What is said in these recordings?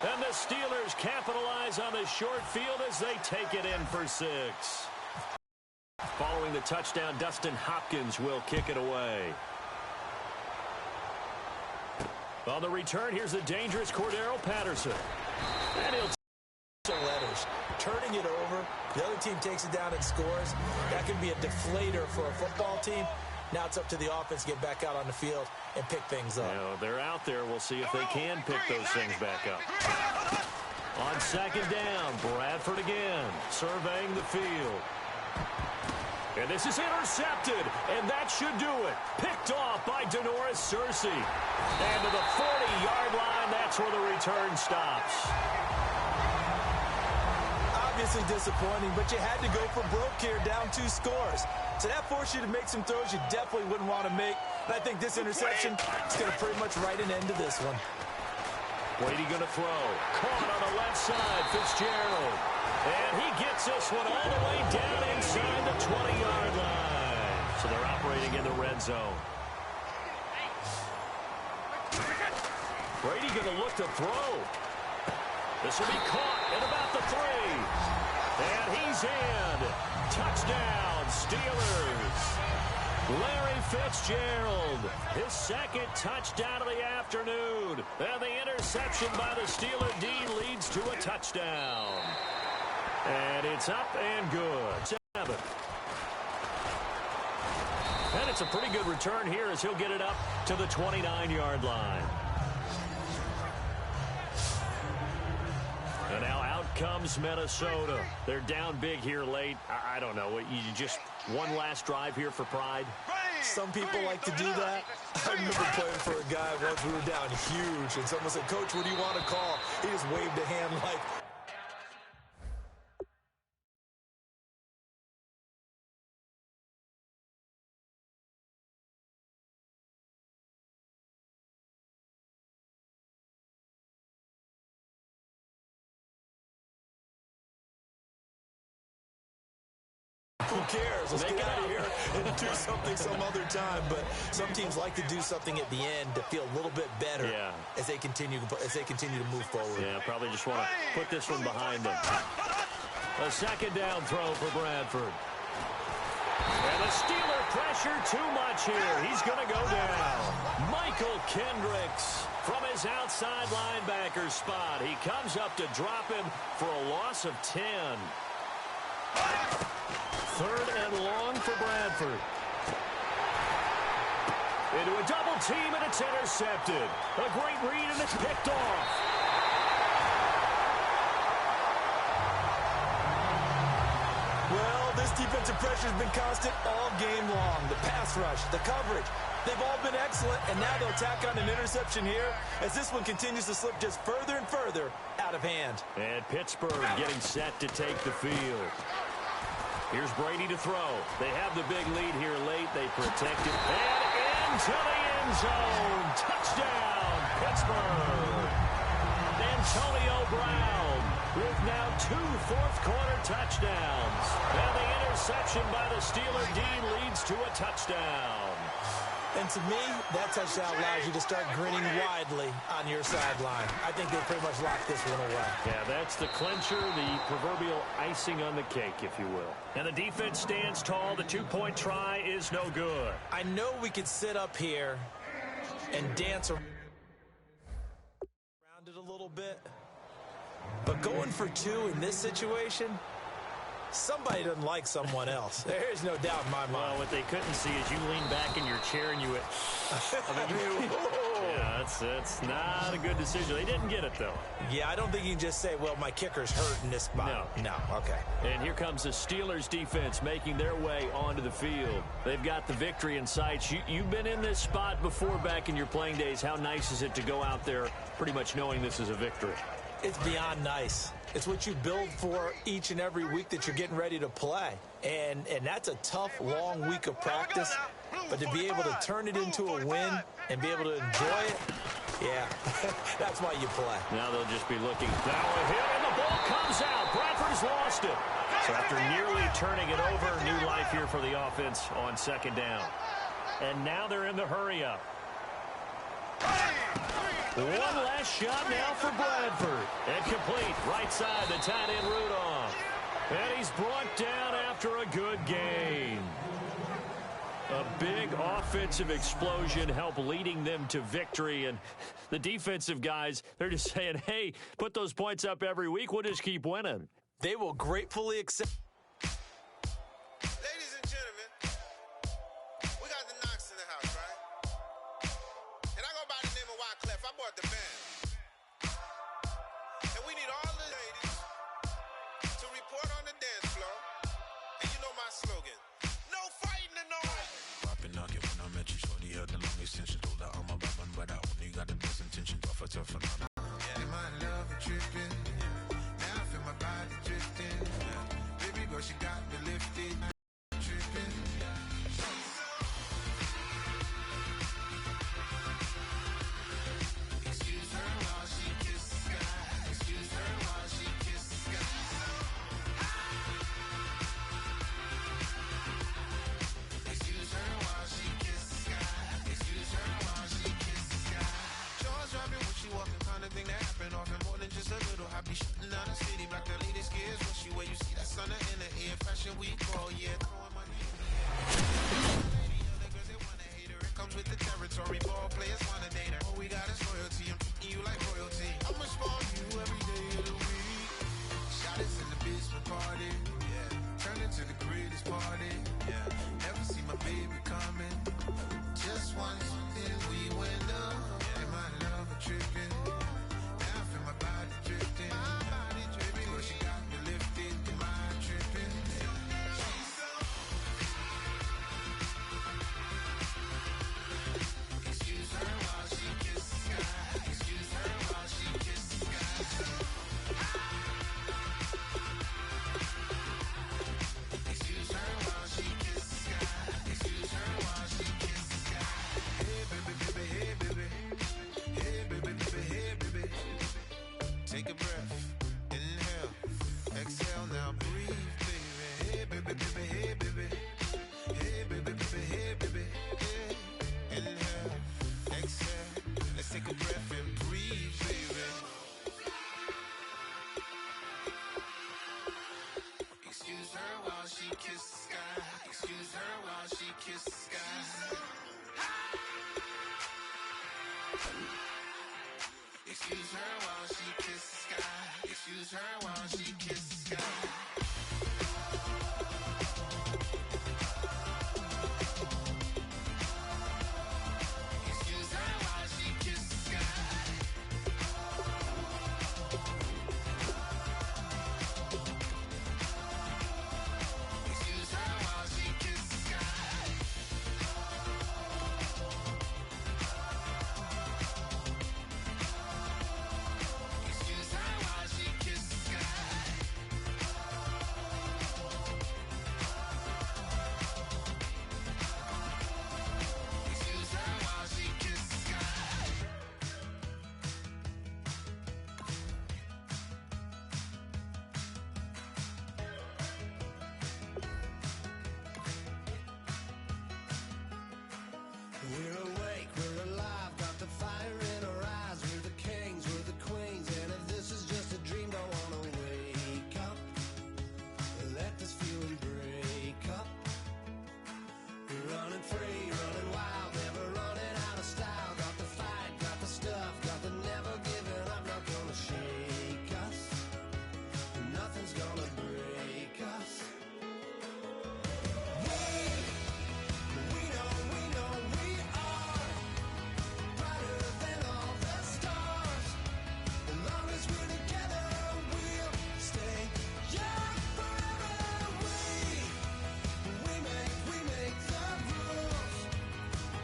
And the Steelers capitalize on the short field as they take it in for 6. Following the touchdown, Dustin Hopkins will kick it away. On the return, here's the dangerous Cordero Patterson. And he'll letters. Turning it over, the other team takes it down and scores. That can be a deflator for a football team. Now it's up to the offense to get back out on the field and pick things up. Yeah, they're out there. We'll see if they can pick those things back up. On second down, Bradford again, surveying the field. And this is intercepted, and that should do it. Picked off by Denoris Searcy. And to the 40-yard line, that's where the return stops. Obviously disappointing, but you had to go for broke here, down 2 scores. So that forced you to make some throws you definitely wouldn't want to make. And I think this interception is going to pretty much write an end to this one. Brady going to throw. Caught on the left side, Fitzgerald. And he gets this one all the way down inside the 20-yard line. So they're operating in the red zone. Brady going to look to throw. This will be caught at about the 3. And he's in. Touchdown, Steelers. Larry Fitzgerald, his second touchdown of the afternoon. And the interception by the Steeler D leads to a touchdown. And it's up and good. 7. And it's a pretty good return here as he'll get it up to the 29-yard line. And now out comes Minnesota. They're down big here late. I don't know. You just one last drive here for pride? Some people like to do that. I remember playing for a guy once we were down huge, and someone said, "Coach, what do you want to call?" He just waved a hand like... Who cares? Let's get out of here and do something some other time. But some teams like to do something at the end to feel a little bit better as they continue to move forward. Yeah, probably just want to put this one behind them. A second down throw for Bradford. And the Steeler pressure too much here. He's going to go down. Michael Kendricks from his outside linebacker spot. He comes up to drop him for a loss of 10. 3rd and long for Bradford. Into a double team, and it's intercepted. A great read, and it's picked off. Well, this defensive pressure has been constant all game long. The pass rush, the coverage, they've all been excellent, and now they'll tack on an interception here as this one continues to slip just further and further out of hand. And Pittsburgh getting set to take the field. Here's Brady to throw. They have the big lead here late. They protect it. And into the end zone. Touchdown, Pittsburgh. Antonio Brown with now 2 fourth-quarter touchdowns. And the interception by the Steeler D leads to a touchdown. And to me, that touchdown allows you to start grinning widely on your sideline. I think they pretty much locked this one away. Yeah, that's the clincher, the proverbial icing on the cake, if you will. And the defense stands tall. The 2-point try is no good. I know we could sit up here and dance around it a little bit, but going for 2 in this situation, somebody doesn't like someone else. There's no doubt in my mind. Well, what they couldn't see is you lean back in your chair and you went, yeah, that's not a good decision. They didn't get it, though. Yeah, I don't think you can just say, well, my kicker's hurt in this spot. No, okay. And here comes the Steelers defense making their way onto the field. They've got the victory in sight. You've been in this spot before back in your playing days. How nice is it to go out there pretty much knowing this is a victory? It's beyond nice. It's what you build for each and every week that you're getting ready to play. And that's a tough, long week of practice. But to be able to turn it into a win and be able to enjoy it, yeah, that's why you play. Now they'll just be looking. Now a hit, and the ball comes out. Bradford's lost it. So after nearly turning it over, new life here for the offense on second down. And now they're in the hurry-up. One last shot now for Bradford. And complete right side, the tight end Rudolph. And he's brought down after a good game. A big offensive explosion helped leading them to victory. And the defensive guys, they're just saying, hey, put those points up every week. We'll just keep winning. They will gratefully accept. Ladies and gentlemen, we got the Knox in the house, right? And I go by the name of Wyclef. I bought the band. And we need all the ladies to report on the dance floor. And you know my slogan. No fighting and no Popping knock it when I met you, shorty had the long extension. Told her I'm a bad man, but I only got the best intention. Tough phenomenon. Yeah, my love a tripping. Now I feel my body drifting. Baby girl, she got me lifted. Tripping. Excuse her while she kiss the sky. Excuse her while she kiss the sky. Excuse her while she kiss the sky. Excuse her while she kiss the sky. Jaws dropping when she walking, kind of thing that happen often more than just a little. I be shutting down the city, black the latest gears. When she where you see that sun in the air, fashion week, oh yeah, throwing my name. Other girls they wanna hate her. It comes with the territory. Ball players wanna date her. All we got is loyalty. I'm treating you like royalty. I'ma spawn you every day of the week. Shot us in the basement party. Yeah. Turn into the greatest party. Yeah. Never see my baby coming. Just once, then we went up. And my love a tripping. Now I feel my body drifting. My body dripping. Girl, she got me lifted. Am I tripping? Excuse her while she kiss the sky. Excuse her while she kiss the sky. Excuse her while she kiss the sky. Excuse her while she kiss the sky. Hey baby, baby, hey baby. Hey baby, baby, hey baby. Take a breath, inhale, exhale, now breathe, baby. Hey baby, baby, hey baby. Hey baby, baby, hey baby. Hey. Inhale, exhale, let's take a breath and breathe, baby. Excuse her while she kiss the sky. Excuse her while she kiss the sky. Excuse her while she kiss the sky. Excuse her while she kiss the sky. Excuse her while she kiss the sky. Excuse her while she kiss the sky. Excuse her while she kiss the sky. Excuse her while she kiss the sky. We're awake, we're alive, got the fire in our eyes. We're the kings, we're the queens, and if this is just a dream, don't wanna wake up. Let this feeling break up. We're running free, running wild, never running out of style. Got the fight, got the stuff, got the never giving up. Not gonna shake us, nothing's gonna break us. We know we are brighter than all the stars. As long as we're together, we'll stay young forever. We make the rules,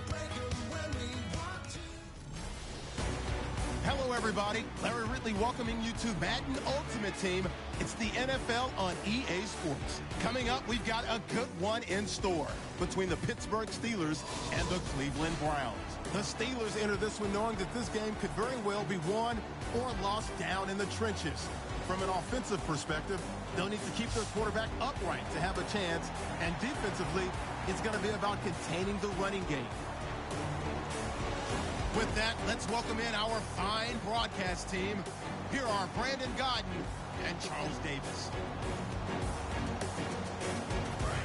break 'em when we want to. Hello, everybody. Larry Ridley welcoming you to Madden Ultimate Team. It's the NFL on EA Sports. Coming up, we've got a good one in store between the Pittsburgh Steelers and the Cleveland Browns. The Steelers enter this one knowing that this game could very well be won or lost down in the trenches. From an offensive perspective, they'll need to keep their quarterback upright to have a chance, and defensively, it's going to be about containing the running game. With that, let's welcome in our fine broadcast team. Here are Brandon Godden and Charles Davis.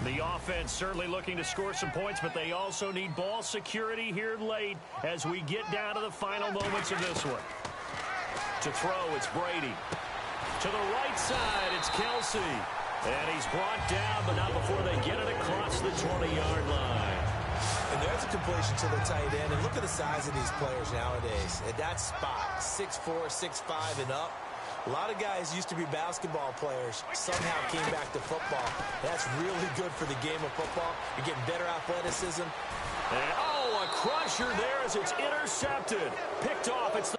The offense certainly looking to score some points, but they also need ball security here late as we get down to the final moments of this one. To throw, it's Brady. To the right side, it's Kelsey. And he's brought down, but not before they get it across the 20-yard line. And there's a completion to the tight end. And look at the size of these players nowadays. At that spot, 6'4", 6'5", and up. A lot of guys used to be basketball players, somehow came back to football. That's really good for the game of football. You're getting better athleticism. And, a crusher there as it's intercepted. Picked off. It's the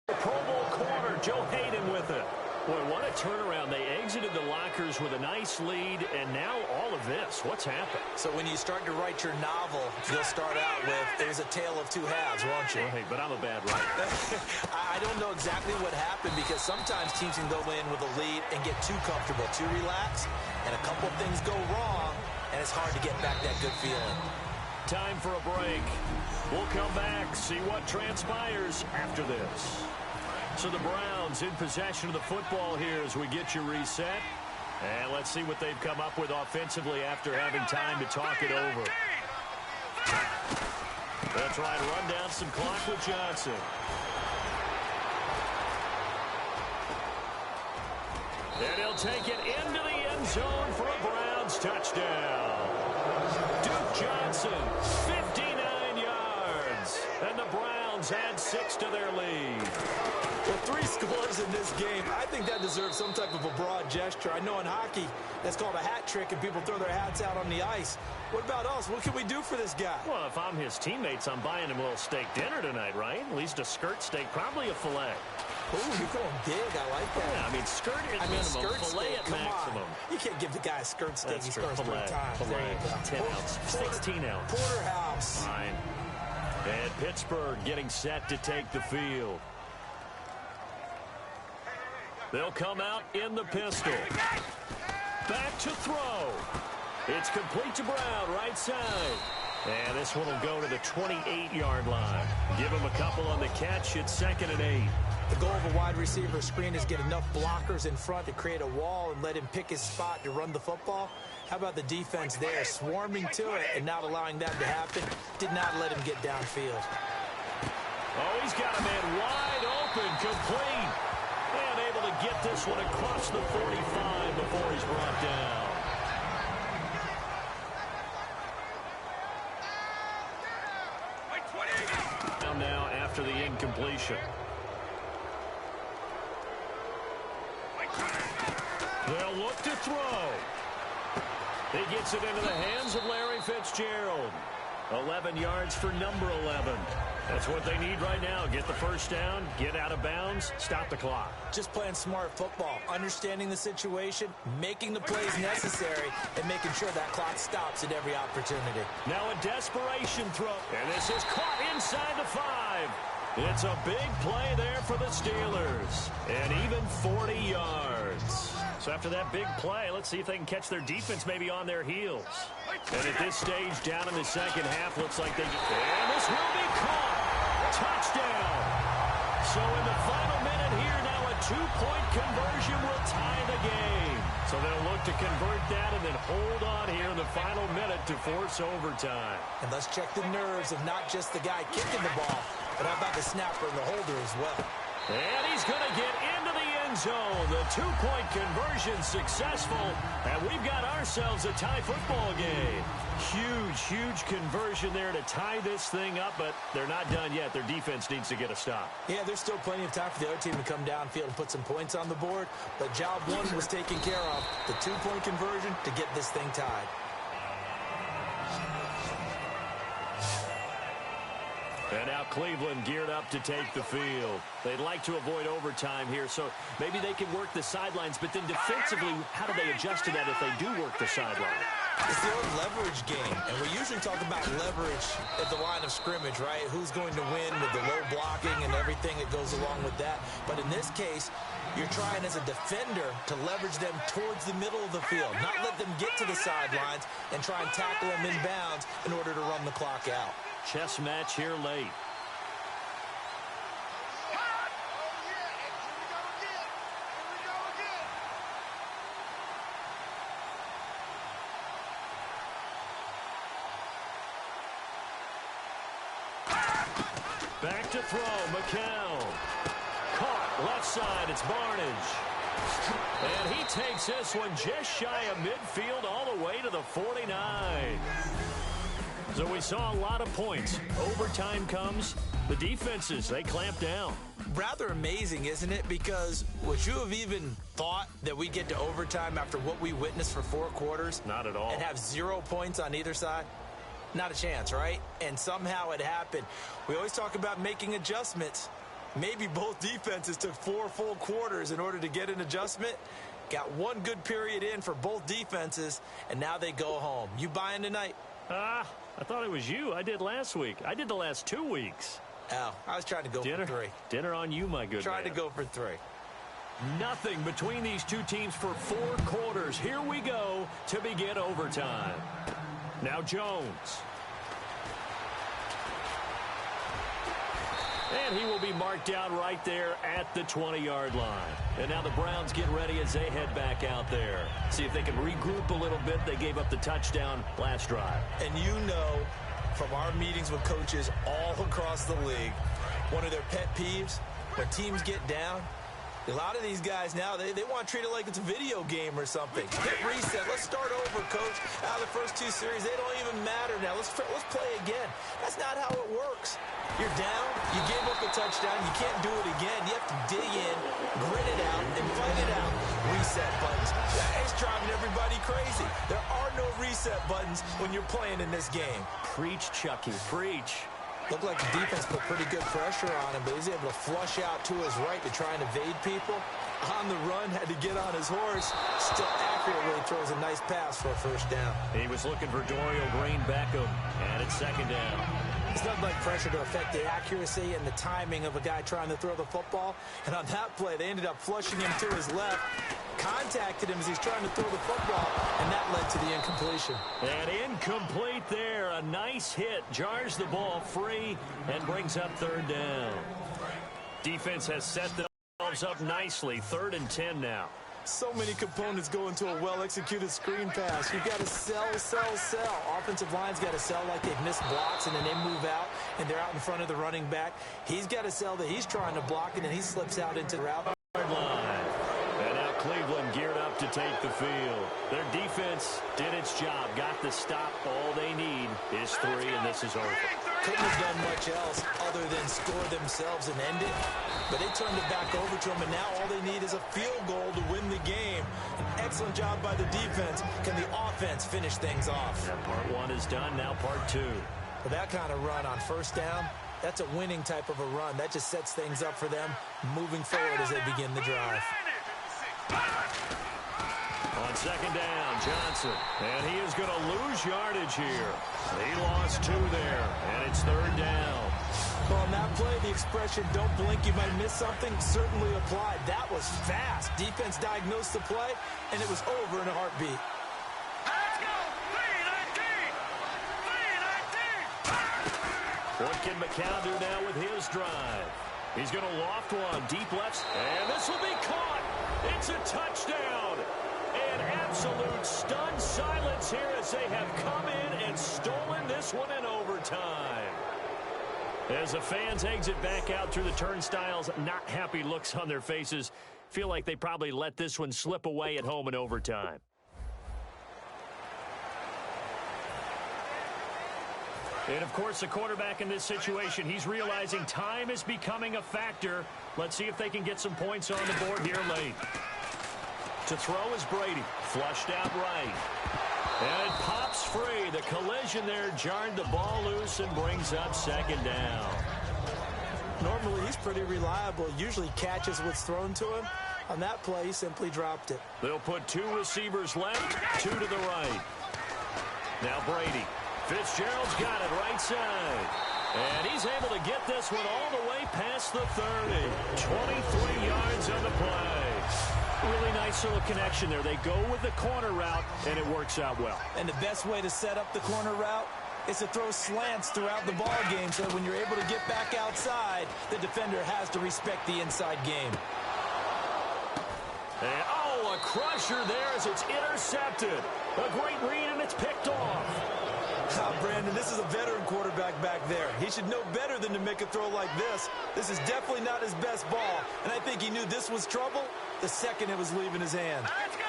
Pro Bowl corner, Joe Hayden with it. Boy, what a turnaround. They exited the lockers with a nice lead, and now all of this. What's happened? So when you start to write your novel, you'll start out with, there's a tale of two halves, won't you? Well, hey, but I'm a bad writer. I don't know exactly what happened because sometimes teams can go in with a lead and get too comfortable, too relaxed, and a couple of things go wrong, and it's hard to get back that good feeling. Time for a break. We'll come back, see what transpires after this. So the Browns in possession of the football here as we get you reset. And let's see what they've come up with offensively after having time to talk it over. They'll try to run down some clock with Johnson. And he'll take it into the end zone for a Browns touchdown. Duke Johnson, 59 yards. And the Browns add 6 to their lead. Well, 3 scores in this game. I think that deserves some type of a broad gesture. I know in hockey, that's called a hat trick, and people throw their hats out on the ice. What about us? What can we do for this guy? Well, if I'm his teammates, I'm buying him a little steak dinner tonight, right? At least a skirt steak, probably a filet. Ooh, you're going big. I like that. Yeah, I mean, skirt at minimum, skirt filet steak, at maximum. You can't give the guy a skirt steak. That's He true. scores 3 times. Filet, 10 ounce, 16 ounce. Porterhouse. Fine. And Pittsburgh getting set to take the field. They'll come out in the pistol. Back to throw. It's complete to Brown, right side. And this one will go to the 28-yard line. Give him a couple on the catch. It's 2nd and 8. The goal of a wide receiver screen is get enough blockers in front to create a wall and let him pick his spot to run the football. How about the defense there, swarming to it and not allowing that to happen? Did not let him get downfield. Oh, he's got a man wide open, complete. And able to get this one across the 45 before he's brought down. Now after the incompletion. They'll look to throw. He gets it into the hands of Larry Fitzgerald. 11 yards for number 11. That's what they need right now. Get the first down, get out of bounds, stop the clock. Just playing smart football, understanding the situation, making the plays necessary, and making sure that clock stops at every opportunity. Now a desperation throw, and this is caught inside the 5. It's a big play there for the Steelers, and even 40 yards. So after that big play, let's see if they can catch their defense maybe on their heels. And at this stage, down in the second half, looks like they get... And this will be caught. Touchdown. So in the final minute here, now a 2-point conversion will tie the game. So they'll look to convert that and then hold on here in the final minute to force overtime. And let's check the nerves of not just the guy kicking the ball, but how about the snapper and the holder as well. And he's going to get into the end zone. The 2-point conversion successful. And we've got ourselves a tie football game. Huge, huge conversion there to tie this thing up, but they're not done yet. Their defense needs to get a stop. Yeah, there's still plenty of time for the other team to come downfield and put some points on the board. But job 1 was taken care of. The 2-point conversion to get this thing tied. And now Cleveland geared up to take the field. They'd like to avoid overtime here, so maybe they can work the sidelines, but then defensively, how do they adjust to that if they do work the sideline? It's the old leverage game, and we usually talk about leverage at the line of scrimmage, right? Who's going to win with the low blocking and everything that goes along with that. But in this case, You're trying as a defender to leverage them towards the middle of the field, not let them get to the sidelines and try and tackle them inbounds in order to run the clock out. Chess match here late. Back to throw, McCown. Caught, left side, it's Barnage. And he takes this one just shy of midfield all the way to the 49. So we saw a lot of points. Overtime comes. The defenses, they clamp down. Rather amazing, isn't it? Because would you have even thought that we get to overtime after what we witnessed for 4 quarters? Not at all. And have 0 points on either side? Not a chance, right? And somehow it happened. We always talk about making adjustments. Maybe both defenses took 4 full quarters in order to get an adjustment. Got 1 good period in for both defenses, and now they go home. You buying tonight? I thought it was you. I did last week. I did the last 2 weeks. Oh, I was trying to go for 3. Dinner on you, my good Trying man. to go for 3. Nothing between these two teams for 4 quarters. Here we go to begin overtime. Now Jones. And he will be marked down right there at the 20-yard line. And now the Browns get ready as they head back out there. See if they can regroup a little bit. They gave up the touchdown last drive. And you know from our meetings with coaches all across the league, one of their pet peeves, when teams get down, a lot of these guys now, they want to treat it like it's a video game or something. Hit reset. Let's start over, coach. Out of the first 2 series, they don't even matter now. Let's play again. That's not how it works. You're down. You gave up a touchdown. You can't do it again. You have to dig in, grit it out, and fight it out. Reset buttons. It's driving everybody crazy. There are no reset buttons when you're playing in this game. Preach, Chucky. Preach. Looked like the defense put pretty good pressure on him, but he's able to flush out to his right to try and evade people. On the run, had to get on his horse. Still accurately throws a nice pass for a first down. He was looking for Dorial Green-Beckham, and it's 2nd down. It's nothing like pressure to affect the accuracy and the timing of a guy trying to throw the football. And on that play, they ended up flushing him to his left, contacted him as he's trying to throw the football, and that led to the incompletion. And incomplete there. A nice hit. Jars the ball free and brings up 3rd down. Defense has set themselves up nicely. 3rd and 10 now. So many components go into a well-executed screen pass. You've got to sell. Offensive line's got to sell like they've missed blocks, and then they move out, and they're out in front of the running back. He's got to sell that he's trying to block, and then he slips out into the route. Line. And now Cleveland geared up to take the field. Their defense did its job, got the stop. All they need is 3, and this is over. Couldn't have done much else other than score themselves and end it. But they turned it back over to them, and now all they need is a field goal to win the game. An excellent job by the defense. Can the offense finish things off? Yeah, part 1 is done, now part 2. With that kind of run on first down, that's a winning type of a run. That just sets things up for them moving forward as they begin the drive. On 2nd down, Johnson. And he is going to lose yardage here. He lost 2 there, and it's 3rd down. Well, on that play, the expression, don't blink, you might miss something, certainly applied. That was fast. Defense diagnosed the play, and it was over in a heartbeat. What can McCown do now with his drive? He's going to loft one, deep left, and this will be caught. It's a touchdown. And absolute stunned silence here as they have come in and stolen this one in overtime. As the fans exit back out through the turnstiles, not happy looks on their faces. Feel like they probably let this one slip away at home in overtime. And, of course, the quarterback in this situation, he's realizing time is becoming a factor. Let's see if they can get some points on the board here late. To throw is Brady. Flushed out right. And it pops free. The collision there jarred the ball loose and brings up 2nd down. Normally, he's pretty reliable. Usually catches what's thrown to him. On that play, he simply dropped it. They'll put 2 receivers left, 2 to the right. Now Brady. Fitzgerald's got it right side. And he's able to get this one all the way past the 30. 23 yards on the play. Really nice little connection there. They go with the corner route, and it works out well. And the best way to set up the corner route is to throw slants throughout the ball game so that when you're able to get back outside, the defender has to respect the inside game. And, a crusher there as it's intercepted. A great read, and it's picked off. Brandon, this is a veteran quarterback back there. He should know better than to make a throw like this. This is definitely not his best ball, and I think he knew this was trouble the second it was leaving his hand. Let's go!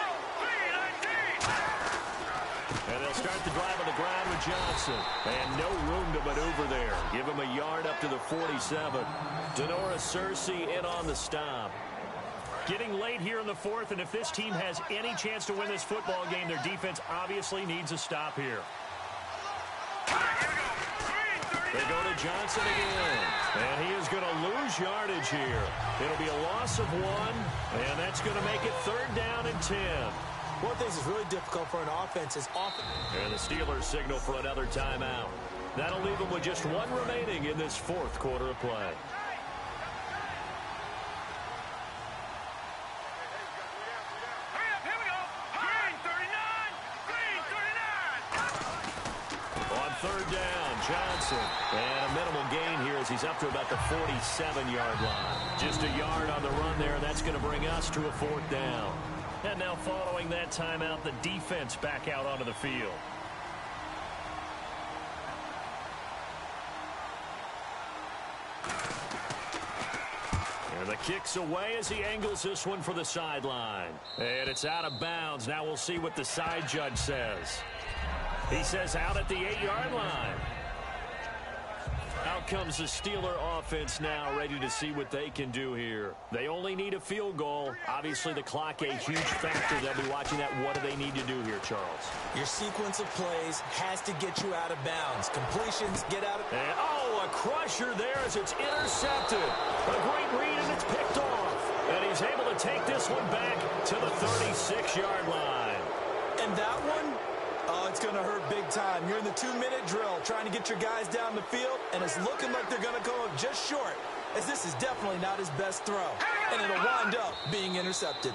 And they'll start the drive on the ground with Johnson. And no room to maneuver there. Give him a yard up to the 47. Denora Searcy in on the stop. Getting late here in the fourth, and if this team has any chance to win this football game, their defense obviously needs a stop here. They go to Johnson again, and he is going to lose yardage here. It'll be a loss of 1, and that's going to make it 3rd down and 10. One of the things that's really difficult for an offense is often. And the Steelers signal for another timeout. That'll leave them with just 1 remaining in this 4th quarter of play. Johnson, and a minimal gain here as he's up to about the 47-yard line. Just a yard on the run there, and that's going to bring us to a 4th down. And now following that timeout, the defense back out onto the field. And the kick's away as he angles this one for the sideline. And it's out of bounds. Now we'll see what the side judge says. He says out at the 8-yard line. Out comes the Steeler offense now, ready to see what they can do here. They only need a field goal. Obviously, the clock a huge factor. They'll be watching that. What do they need to do here, Charles? Your sequence of plays has to get you out of bounds. Completions, get out of... And, a crusher there as it's intercepted. A great read, and it's picked off. And he's able to take this one back to the 36-yard line. And that one... it's going to hurt big time. You're in the 2-minute drill trying to get your guys down the field, and it's looking like they're going to come up just short, as this is definitely not his best throw, and it'll wind up being intercepted.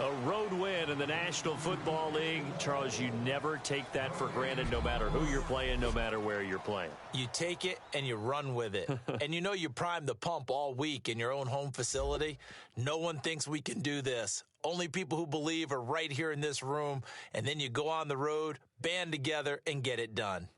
A road win in the National Football League. Charles, you never take that for granted no matter who you're playing, no matter where you're playing. You take it and you run with it. And you know you primed the pump all week in your own home facility. No one thinks we can do this. Only people who believe are right here in this room. And then you go on the road, band together, and get it done.